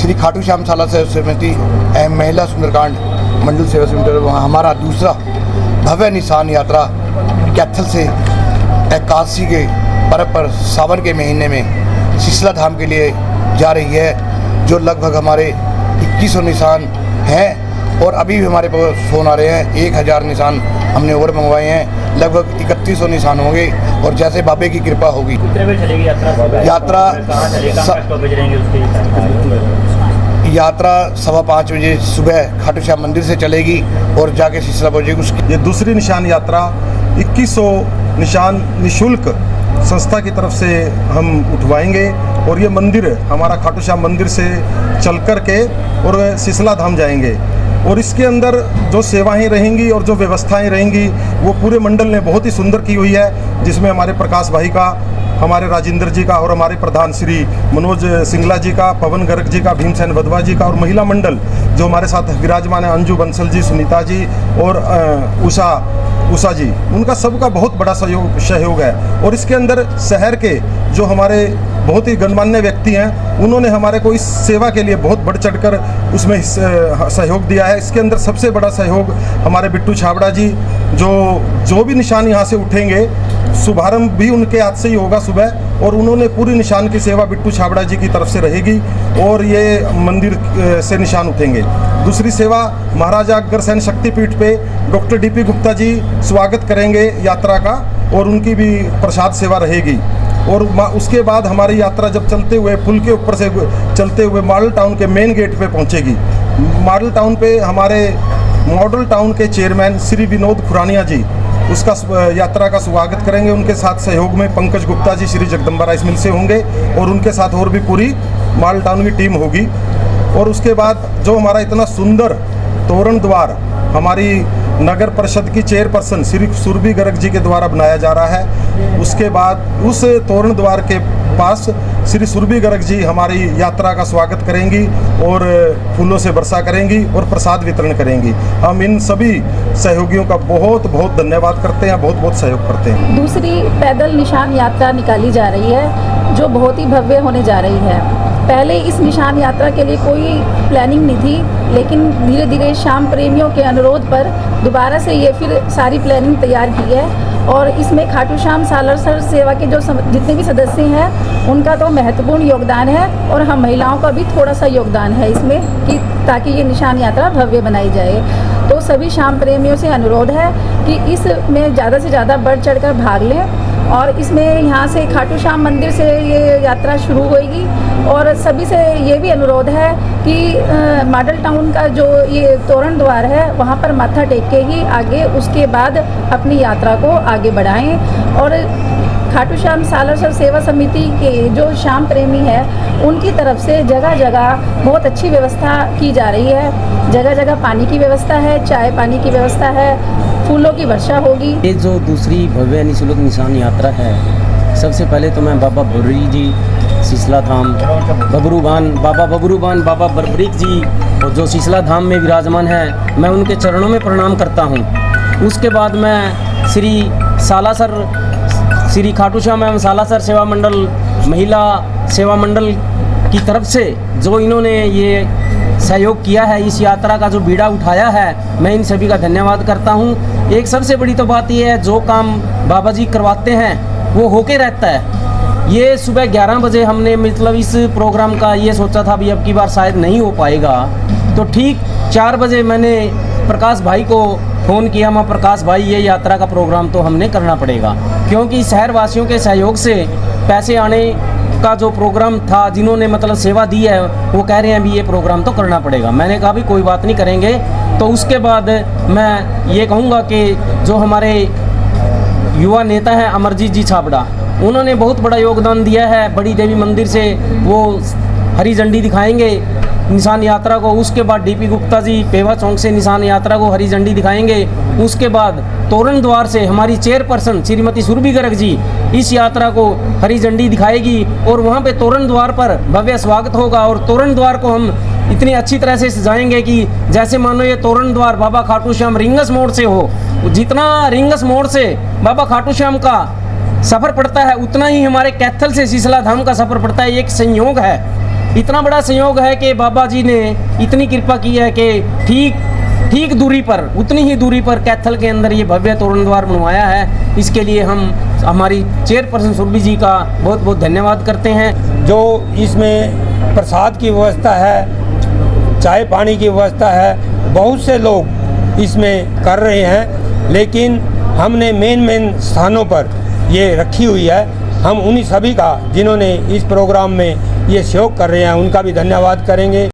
श्री खाटू श्याम साला सेवा समिति एवं महिला सुंदरकांड मंडल सेवा समिति, वहाँ हमारा दूसरा भव्य निशान यात्रा कैथल से एकादशी के पर्व पर सावन के महीने में शीतला धाम के लिए जा रही है, जो लगभग हमारे 2100 निशान हैं और अभी भी हमारे पास फ़ोन आ रहे हैं 1000 निशान हमने और मंगवाए हैं, लगभग 3100 निशान होंगे और जैसे बाबे की कृपा होगी। कितने बजे चलेगी यात्रा? यात्रा 5:15 बजे सुबह खाटू श्याम मंदिर से चलेगी और जाके शीतला पहुँचेगी। उसकी ये दूसरी निशान यात्रा 2100 निशान निशुल्क संस्था की तरफ से हम उठवाएंगे और ये मंदिर हमारा खाटू श्याम मंदिर से चल कर के और शीतला धाम जाएंगे और इसके अंदर जो सेवाएं रहेंगी और जो व्यवस्थाएं रहेंगी वो पूरे मंडल ने बहुत ही सुंदर की हुई है, जिसमें हमारे प्रकाश भाई का, हमारे राजेंद्र जी का और हमारे प्रधान श्री मनोज सिंगला जी का, पवन गर्ग जी का, भीमसेन वधवा जी का और महिला मंडल जो हमारे साथ विराजमान है, अंजू बंसल जी, सुनीता जी और उषा जी, उनका सबका बहुत बड़ा सहयोग है। और इसके अंदर शहर के जो हमारे बहुत ही गणमान्य व्यक्ति हैं, उन्होंने हमारे को इस सेवा के लिए बहुत बढ़ चढ़कर उसमें सहयोग दिया है। इसके अंदर सबसे बड़ा सहयोग हमारे बिट्टू छाबड़ा जी, जो भी निशान यहाँ से उठेंगे, शुभारंभ भी उनके हाथ से ही होगा सुबह, और उन्होंने पूरी निशान की सेवा बिट्टू छाबड़ा जी की तरफ से रहेगी और ये मंदिर से निशान उठेंगे। दूसरी सेवा महाराजा अग्रसेन शक्तिपीठ पे डॉक्टर डीपी गुप्ता जी स्वागत करेंगे यात्रा का और उनकी भी प्रसाद सेवा रहेगी। और उसके बाद हमारी यात्रा जब चलते हुए पुल के ऊपर से चलते हुए मॉडल टाउन के मेन गेट पे पहुंचेगी। मॉडल टाउन पे हमारे मॉडल टाउन के चेयरमैन श्री विनोद खुरानिया जी उसका यात्रा का स्वागत करेंगे। उनके साथ सहयोग में पंकज गुप्ता जी श्री जगदम्बा राइस मिल से होंगे और उनके साथ और भी पूरी मॉडल टाउन की टीम होगी। और उसके बाद जो हमारा इतना सुंदर तोरण द्वार हमारी नगर परिषद की चेयरपर्सन श्री सुरभि गर्ग जी के द्वारा बनाया जा रहा है, उसके बाद उस तोरण द्वार के पास श्री सुरभि गर्ग जी हमारी यात्रा का स्वागत करेंगी और फूलों से वर्षा करेंगी और प्रसाद वितरण करेंगी। हम इन सभी सहयोगियों का बहुत बहुत धन्यवाद करते हैं, बहुत बहुत सहयोग करते हैं। दूसरी पैदल निशान यात्रा निकाली जा रही है जो बहुत ही भव्य होने जा रही है। पहले इस निशान यात्रा के लिए कोई प्लानिंग नहीं थी, लेकिन धीरे धीरे श्याम प्रेमियों के अनुरोध पर दोबारा से ये फिर सारी प्लानिंग तैयार की है और इसमें खाटू श्याम सालासर सेवा के जो जितने भी सदस्य हैं उनका तो महत्वपूर्ण योगदान है और हम महिलाओं का भी थोड़ा सा योगदान है इसमें कि ताकि ये निशान यात्रा भव्य बनाई जाए। तो सभी श्याम प्रेमियों से अनुरोध है कि इसमें ज़्यादा से ज़्यादा बढ़ चढ़कर भाग लें और इसमें यहाँ से खाटू श्याम मंदिर से ये यात्रा शुरू होगी और सभी से ये भी अनुरोध है कि मॉडल टाउन का जो ये तोरण द्वार है वहाँ पर माथा टेक के ही आगे उसके बाद अपनी यात्रा को आगे बढ़ाएं। और खाटू श्याम सालासर सेवा समिति के जो श्याम प्रेमी है उनकी तरफ से जगह जगह बहुत अच्छी व्यवस्था की जा रही है। जगह जगह पानी की व्यवस्था है, चाय पानी की व्यवस्था है, फूलों की वर्षा होगी। ये जो दूसरी भव्य निशुल्क निशान यात्रा है, सबसे पहले तो मैं बाबा बुर्री जी शीतला धाम, बाबा बबरूबान, बाबा बरबरीक जी और जो शीतला धाम में विराजमान है, मैं उनके चरणों में प्रणाम करता हूँ। उसके बाद मैं श्री खाटू श्याम एवं सालासर सेवा मंडल, महिला सेवा मंडल की तरफ से जो इन्होंने ये सहयोग किया है, इस यात्रा का जो बीड़ा उठाया है, मैं इन सभी का धन्यवाद करता हूँ। एक सबसे बड़ी तो बात ये है, जो काम बाबा जी करवाते हैं वो होके रहता है। ये सुबह 11 बजे हमने मतलब इस प्रोग्राम का ये सोचा था भी अब की बार शायद नहीं हो पाएगा, तो ठीक 4 बजे मैंने प्रकाश भाई को फ़ोन किया, मैं प्रकाश भाई ये यात्रा का प्रोग्राम तो हमने करना पड़ेगा, क्योंकि शहर वासियों के सहयोग से पैसे आने का जो प्रोग्राम था, जिन्होंने मतलब सेवा दी है वो कह रहे हैं भी ये प्रोग्राम तो करना पड़ेगा। मैंने कहा भी कोई बात नहीं, करेंगे। तो उसके बाद मैं ये कहूँगा कि जो हमारे युवा नेता हैं अमरजीत जी छाबड़ा, उन्होंने बहुत बड़ा योगदान दिया है। बड़ी देवी मंदिर से वो हरी झंडी दिखाएंगे निशान यात्रा को, उसके बाद डीपी गुप्ता जी पेवा चौक से निशान यात्रा को हरी झंडी दिखाएंगे। उसके बाद तोरण द्वार से हमारी चेयरपर्सन श्रीमती सुरभि गर्ग जी इस यात्रा को हरी झंडी दिखाएगी और वहाँ पे तोरण द्वार पर भव्य स्वागत होगा। और तोरण द्वार को हम इतनी अच्छी तरह से सजाएंगे कि जैसे मानो ये तोरण द्वार बाबा खाटू श्याम रिंगस मोड़ से हो, जितना रिंगस मोड़ से बाबा खाटू श्याम का सफ़र पड़ता है उतना ही हमारे कैथल से शीतला धाम का सफ़र पड़ता है। एक संयोग है इतना बड़ा संयोग है कि बाबा जी ने इतनी कृपा की है कि ठीक दूरी पर, उतनी ही दूरी पर कैथल के अंदर ये भव्य तोरण द्वार बनवाया है। इसके लिए हम हमारी चेयरपर्सन सुरभि जी का बहुत बहुत धन्यवाद करते हैं। जो इसमें प्रसाद की व्यवस्था है, चाय पानी की व्यवस्था है, बहुत से लोग इसमें कर रहे हैं, लेकिन हमने मेन स्थानों पर ये रखी हुई है। हम उन्हीं सभी का जिन्होंने इस प्रोग्राम में ये सहयोग कर रहे हैं उनका भी धन्यवाद करेंगे।